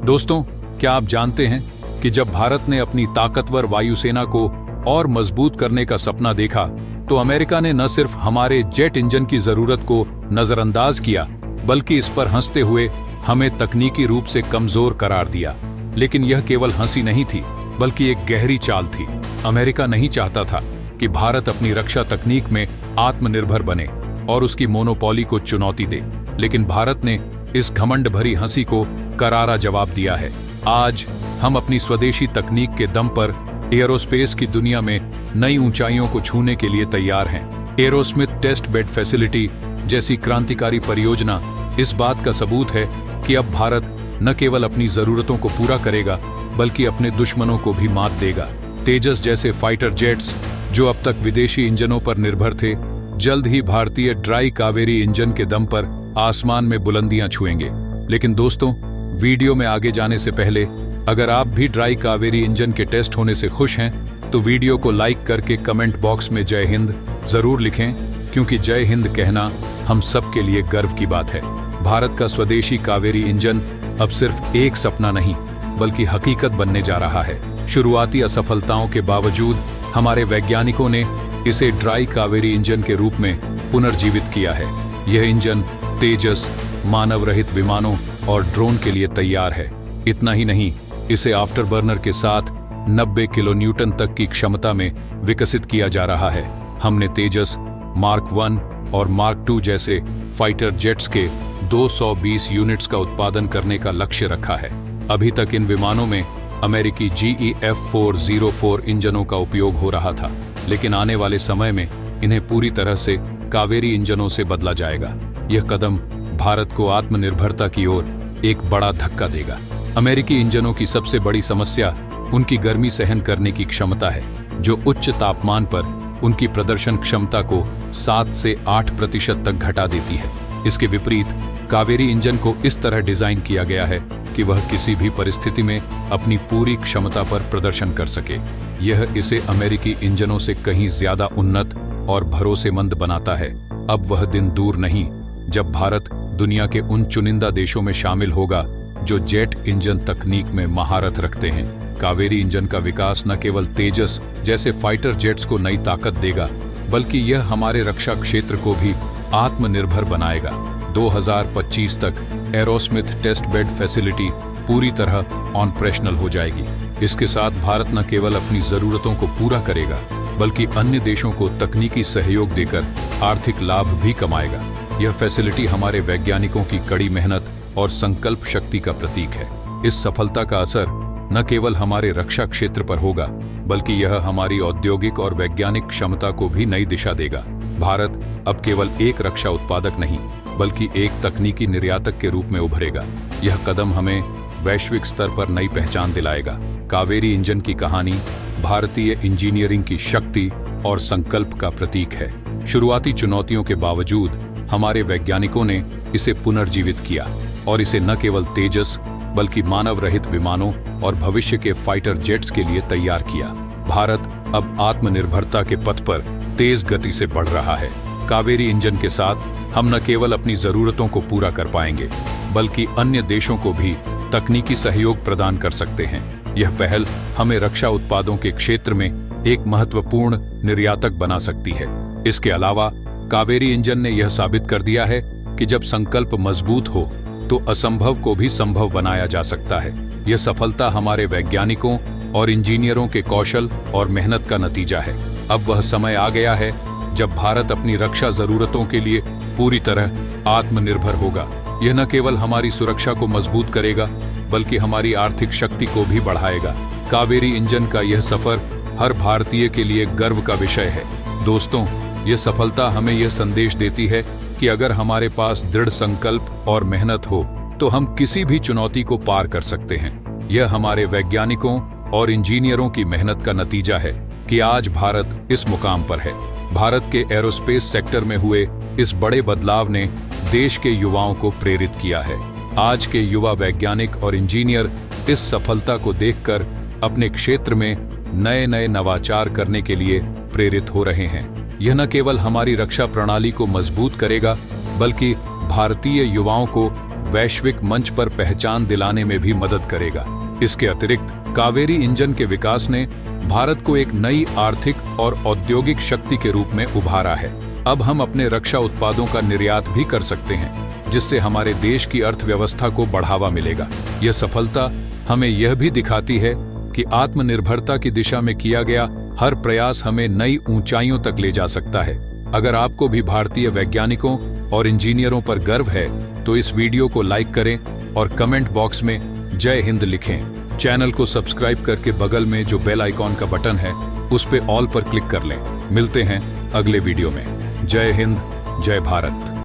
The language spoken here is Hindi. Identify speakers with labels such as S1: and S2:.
S1: दोस्तों, क्या आप जानते हैं कि जब भारत ने अपनी ताकतवर वायुसेना को और मजबूत करने का सपना देखा तो अमेरिका ने न सिर्फ हमारे जेट इंजन की जरूरत को नजरअंदाज किया बल्कि इस पर हंसते हुए हमें तकनीकी रूप से कमजोर करार दिया। लेकिन यह केवल हंसी नहीं थी बल्कि एक गहरी चाल थी। अमेरिका नहीं चाहता था कि भारत अपनी रक्षा तकनीक में आत्मनिर्भर बने और उसकी मोनोपोली को चुनौती दे, लेकिन भारत ने इस घमंड भरी हंसी को करारा जवाब दिया है। आज हम अपनी स्वदेशी तकनीक के दम पर एयरोस्पेस की दुनिया में नई ऊंचाइयों को छूने के लिए तैयार हैं। एरोस्मिथ टेस्ट बेड फैसिलिटी जैसी क्रांतिकारी परियोजना इस बात का सबूत है कि अब भारत न केवल अपनी जरूरतों को पूरा करेगा बल्कि अपने दुश्मनों को भी मात देगा। तेजस जैसे फाइटर जेट्स जो अब तक विदेशी इंजनों पर निर्भर थे, जल्द ही भारतीय ड्राई कावेरी इंजन के दम पर आसमान में बुलंदियां छुएंगे। लेकिन दोस्तों, वीडियो में आगे जाने से पहले अगर आप भी ड्राई कावेरी इंजन के टेस्ट होने से खुश हैं तो वीडियो को लाइक करके कमेंट बॉक्स में जय हिंद जरूर लिखें, क्योंकि जय हिंद कहना हम सब के लिए गर्व की बात है। भारत का स्वदेशी कावेरी इंजन अब सिर्फ एक सपना नहीं बल्कि हकीकत बनने जा रहा है। शुरुआती असफलताओं के बावजूद हमारे वैज्ञानिकों ने इसे ड्राई कावेरी इंजन के रूप में पुनर्जीवित किया है। यह इंजन तेजस, मानव रहित विमानों और ड्रोन के लिए तैयार है। इतना ही नहीं, इसे आफ्टर बर्नर के साथ 90 किलोन्यूटन तक की क्षमता में विकसित किया जा रहा है। हमने तेजस, मार्क 1 और मार्क 2 जैसे फाइटर जेट्स के 220 यूनिट्स का उत्पादन करने का लक्ष्य रखा है। अभी तक इन विमानों में अमेरिकी GE F404 इंजनों का उपयोग हो रहा था, लेकिन आने वाले समय में इन्हें पूरी तरह से कावेरी इंजनों से बदला जाएगा। यह कदम भारत को आत्मनिर्भरता की ओर एक बड़ा धक्का देगा। अमेरिकी इंजनों की सबसे बड़ी समस्या उनकी गर्मी सहन करने की क्षमता है, जो उच्च तापमान पर उनकी प्रदर्शन क्षमता को 7 से 8% तक घटा देती है। इसके विपरीत कावेरी इंजन को इस तरह डिजाइन किया गया है कि वह किसी भी परिस्थिति में अपनी पूरी क्षमता पर प्रदर्शन कर सके। यह इसे अमेरिकी इंजनों से कहीं ज्यादा उन्नत और भरोसेमंद बनाता है। अब वह दिन दूर नहीं जब भारत दुनिया के उन चुनिंदा देशों में शामिल होगा जो जेट इंजन तकनीक में महारत रखते हैं। कावेरी इंजन का विकास न केवल तेजस जैसे फाइटर जेट्स को नई ताकत देगा बल्कि यह हमारे रक्षा क्षेत्र को भी आत्मनिर्भर बनाएगा। 2025 तक एरोस्मिथ टेस्ट बेड फैसिलिटी पूरी तरह ऑपरेशनल हो जाएगी। इसके साथ भारत न केवल अपनी जरूरतों को पूरा करेगा बल्कि अन्य देशों को तकनीकी सहयोग देकर आर्थिक लाभ भी कमाएगा। यह फैसिलिटी हमारे वैज्ञानिकों की कड़ी मेहनत और संकल्प शक्ति का प्रतीक है। इस सफलता का असर न केवल हमारे रक्षा क्षेत्र पर होगा बल्कि यह हमारी औद्योगिक और वैज्ञानिक क्षमता को भी नई दिशा देगा। भारत अब केवल एक रक्षा उत्पादक नहीं बल्कि एक तकनीकी निर्यातक के रूप में उभरेगा। यह कदम हमें वैश्विक स्तर पर नई पहचान दिलाएगा। कावेरी इंजन की कहानी भारतीय इंजीनियरिंग की शक्ति और संकल्प का प्रतीक है। शुरुआती चुनौतियों के बावजूद हमारे वैज्ञानिकों ने इसे पुनर्जीवित किया और इसे न केवल तेजस बल्कि मानव रहित विमानों और भविष्य के फाइटर जेट्स के लिए तैयार किया। भारत अब आत्मनिर्भरता के पथ पर तेज गति से बढ़ रहा है। कावेरी इंजन के साथ हम न केवल अपनी जरूरतों को पूरा कर पाएंगे बल्कि अन्य देशों को भी तकनीकी सहयोग प्रदान कर सकते हैं। यह पहल हमें रक्षा उत्पादों के क्षेत्र में एक महत्वपूर्ण निर्यातक बना सकती है। इसके अलावा कावेरी इंजन ने यह साबित कर दिया है कि जब संकल्प मजबूत हो तो असंभव को भी संभव बनाया जा सकता है। यह सफलता हमारे वैज्ञानिकों और इंजीनियरों के कौशल और मेहनत का नतीजा है। अब वह समय आ गया है जब भारत अपनी रक्षा जरूरतों के लिए पूरी तरह आत्मनिर्भर होगा। यह न केवल हमारी सुरक्षा को मजबूत करेगा बल्कि हमारी आर्थिक शक्ति को भी बढ़ाएगा। कावेरी इंजन का यह सफर हर भारतीय के लिए गर्व का विषय है। दोस्तों, यह सफलता हमें यह संदेश देती है कि अगर हमारे पास दृढ़ संकल्प और मेहनत हो तो हम किसी भी चुनौती को पार कर सकते हैं। यह हमारे वैज्ञानिकों और इंजीनियरों की मेहनत का नतीजा है कि आज भारत इस मुकाम पर है। भारत के एरोस्पेस सेक्टर में हुए इस बड़े बदलाव ने देश के युवाओं को प्रेरित किया है। आज के युवा वैज्ञानिक और इंजीनियर इस सफलता को देखकर अपने क्षेत्र में नए नए नवाचार करने के लिए प्रेरित हो रहे हैं। यह न केवल हमारी रक्षा प्रणाली को मजबूत करेगा बल्कि भारतीय युवाओं को वैश्विक मंच पर पहचान दिलाने में भी मदद करेगा। इसके अतिरिक्त कावेरी इंजन के विकास ने भारत को एक नई आर्थिक और औद्योगिक शक्ति के रूप में उभारा है। अब हम अपने रक्षा उत्पादों का निर्यात भी कर सकते हैं, जिससे हमारे देश की अर्थव्यवस्था को बढ़ावा मिलेगा। यह सफलता हमें यह भी दिखाती है कि आत्मनिर्भरता की दिशा में किया गया हर प्रयास हमें नई ऊंचाइयों तक ले जा सकता है। अगर आपको भी भारतीय वैज्ञानिकों और इंजीनियरों पर गर्व है तो इस वीडियो को लाइक करें और कमेंट बॉक्स में जय हिंद लिखें। चैनल को सब्सक्राइब करके बगल में जो बेल आइकॉन का बटन है उस पे ऑल पर क्लिक कर लें। मिलते हैं अगले वीडियो में। जय हिंद, जय भारत।